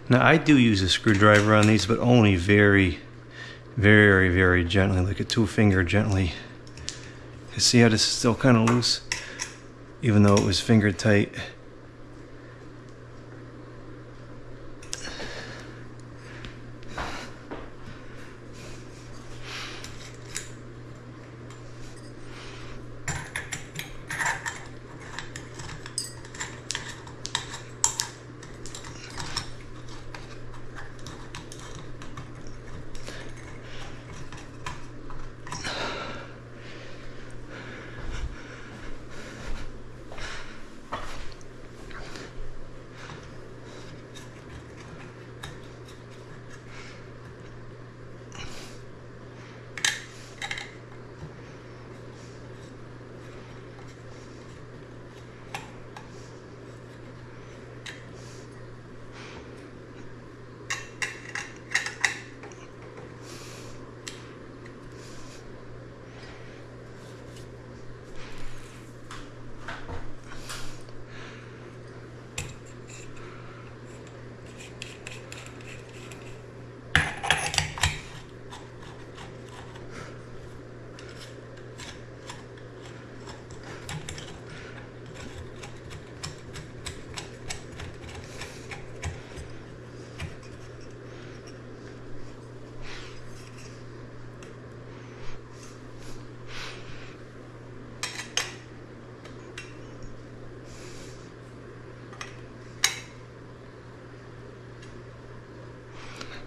Now I do use a screwdriver on these, but only very, very, very gently, like a 2-finger gently. You see how this is still kind of loose? even though it was finger tight.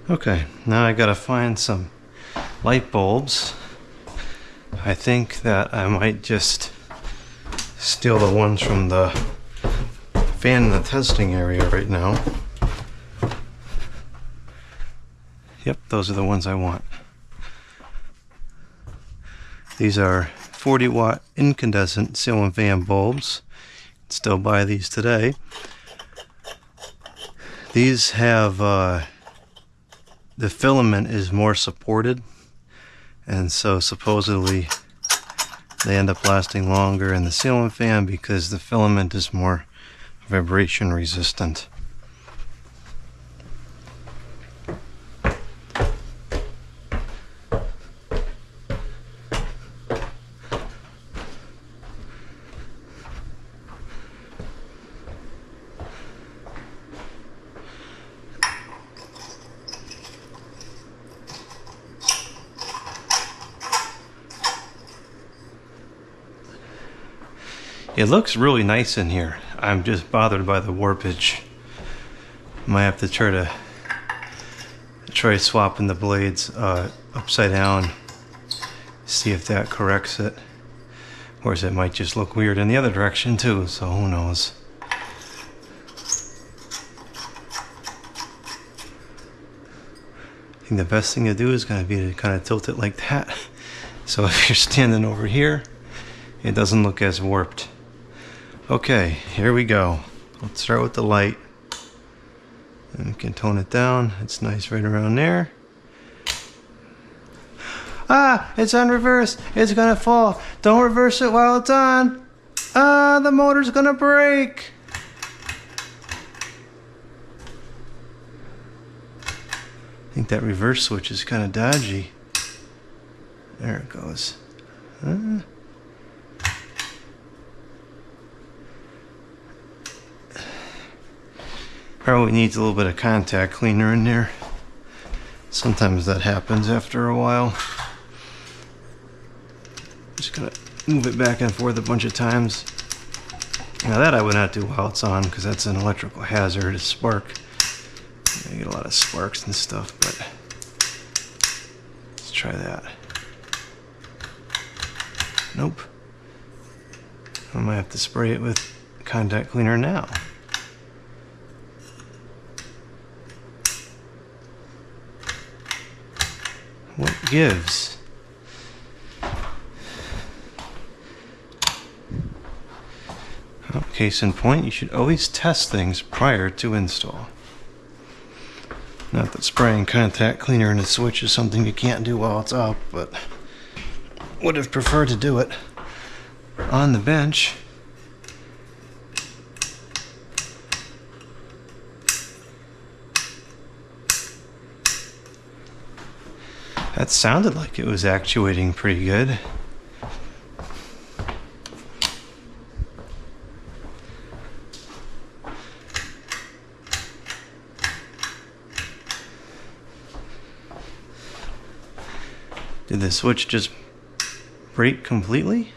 Okay, now I gotta find some light bulbs. I think that I might just steal the ones from the fan in the testing area right now. Yep, those are the ones I want. These are 40-watt incandescent ceiling fan bulbs. You can still buy these today. These have the filament is more supported, and so supposedly they end up lasting longer in the ceiling fan because the filament is more vibration resistant. It looks really nice in here. I'm just bothered by the warpage. Might have to try swapping the blades upside down, see if that corrects it. Or it might just look weird in the other direction too, so who knows. I think the best thing to do is going to be to kind of tilt it like that. So if you're standing over here, it doesn't look as warped. Okay, here we go. Let's start with the light. And we can tone it down. It's nice right around there. Ah, it's on reverse. It's gonna fall. Don't reverse it while it's on. Ah, the motor's gonna break. I think that reverse switch is kind of dodgy. There it goes. Probably needs a little bit of contact cleaner in there. Sometimes that happens after a while. Just gonna move it back and forth a bunch of times. Now that I would not do while it's on because that's an electrical hazard, a spark. You get a lot of sparks and stuff, but let's try that. Nope. I might have to spray it with contact cleaner now. What gives? Well, case in point, you should always test things prior to install. Not that spraying contact cleaner in a switch is something you can't do while it's up, but would have preferred to do it on the bench. That sounded like it was actuating pretty good. Did the switch just break completely?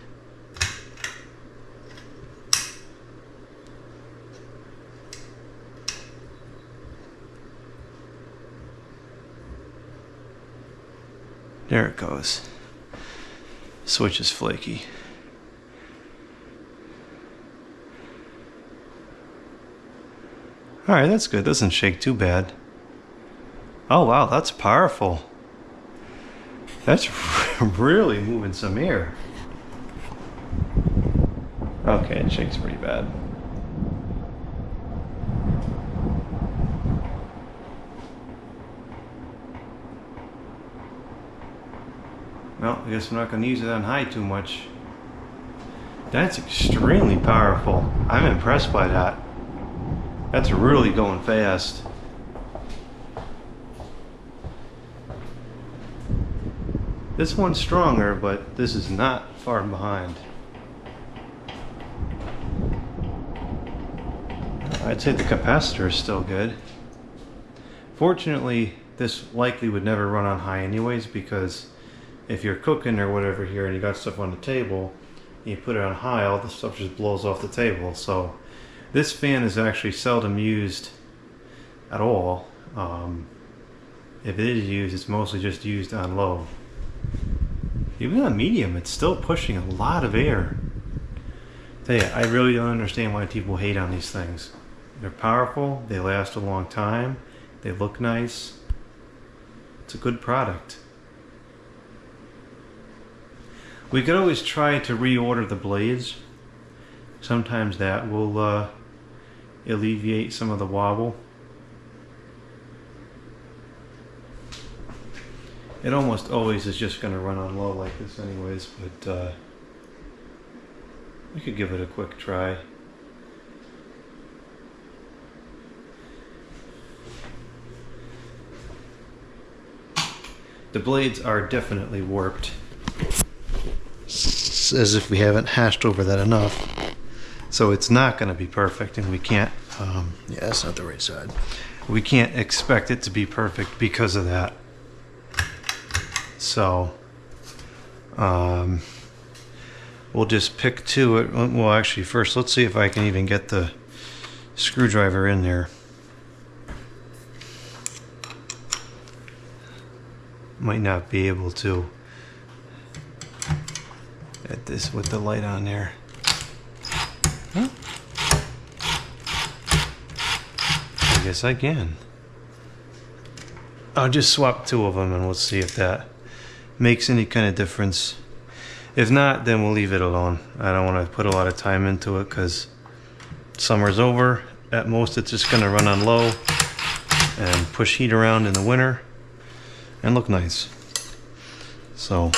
There it goes. Switch is flaky. Alright, that's good. Doesn't shake too bad. Oh wow, that's powerful. That's really moving some air. Okay, it shakes pretty bad. Well, I guess we're not going to use it on high too much. That's extremely powerful. I'm impressed by that. That's really going fast. This one's stronger, but this is not far behind. I'd say the capacitor is still good. Fortunately, this likely would never run on high anyways, because if you're cooking or whatever here and you got stuff on the table, and you put it on high, all the stuff just blows off the table. So this fan is actually seldom used at all. If it is used, it's mostly just used on low. Even on medium, it's still pushing a lot of air. Tell you, I really don't understand why people hate on these things. They're powerful, they last a long time, they look nice. It's a good product. We could always try to reorder the blades. Sometimes that will alleviate some of the wobble. It almost always is just going to run on low like this anyways, but we could give it a quick try. The blades are definitely warped. It's as if we haven't hashed over that enough. So it's not going to be perfect, and we can't, Yeah, that's not the right side. we can't expect it to be perfect because of that. So, we'll just pick to it. Well, actually, first, let's see if I can even get the screwdriver in there. Might not be able to at this with the light on there. Huh? I guess I can. I'll just swap two of them and we'll see if that makes any kind of difference. If not, then we'll leave it alone. I don't want to put a lot of time into it because summer's over. At most, it's just going to run on low and push heat around in the winter and look nice. So,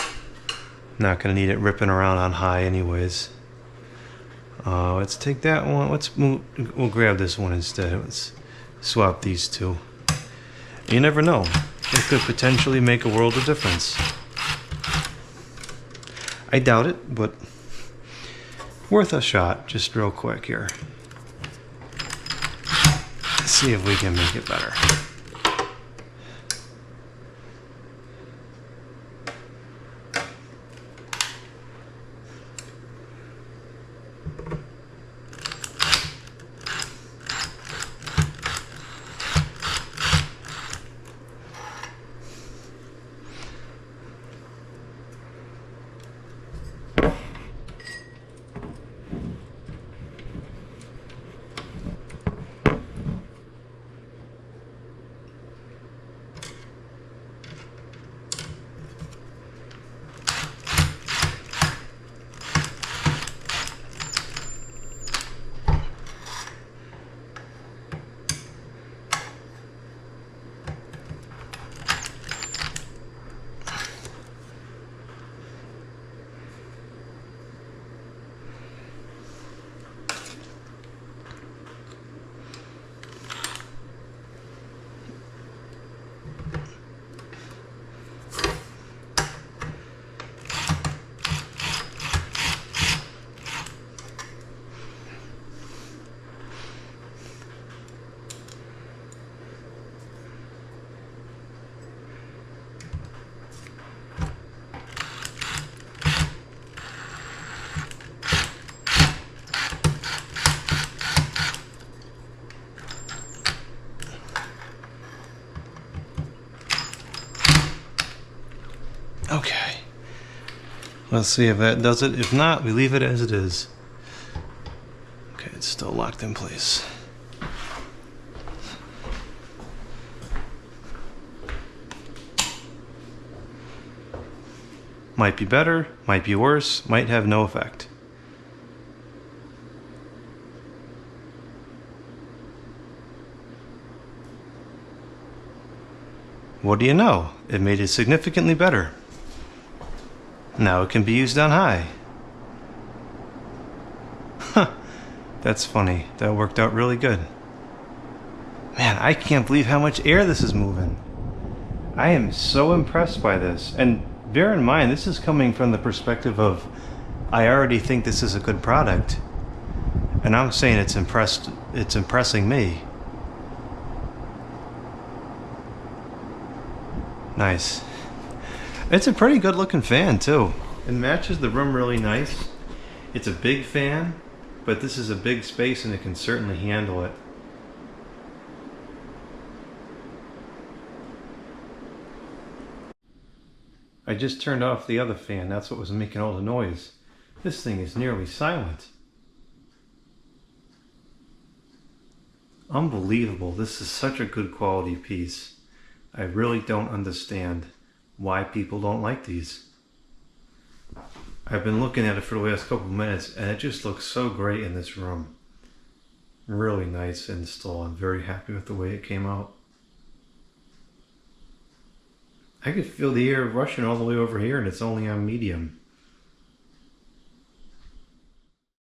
not going to need it ripping around on high anyways. Let's take that one. We'll grab this one instead. Let's swap these two. You never know. It could potentially make a world of difference. I doubt it, but worth a shot. Just real quick here. Let's see if we can make it better. Let's see if that does it. If not, we leave it as it is. Okay, it's still locked in place. Might be better, might be worse, might have no effect. What do you know? It made it significantly better. Now it can be used on high. Huh, that's funny. That worked out really good. Man, I can't believe how much air this is moving. I am so impressed by this. And bear in mind, this is coming from the perspective of, I already think this is a good product. And I'm saying it's impressing me. Nice. It's a pretty good looking fan too. It matches the room really nice. It's a big fan, but this is a big space and it can certainly handle it. I just turned off the other fan. That's what was making all the noise. This thing is nearly silent. Unbelievable. This is such a good quality piece. I really don't understand why people don't like these. I've been looking at it for the last couple of minutes and it just looks so great in this room. Really nice install. I'm very happy with the way it came out. I could feel the air rushing all the way over here and it's only on medium.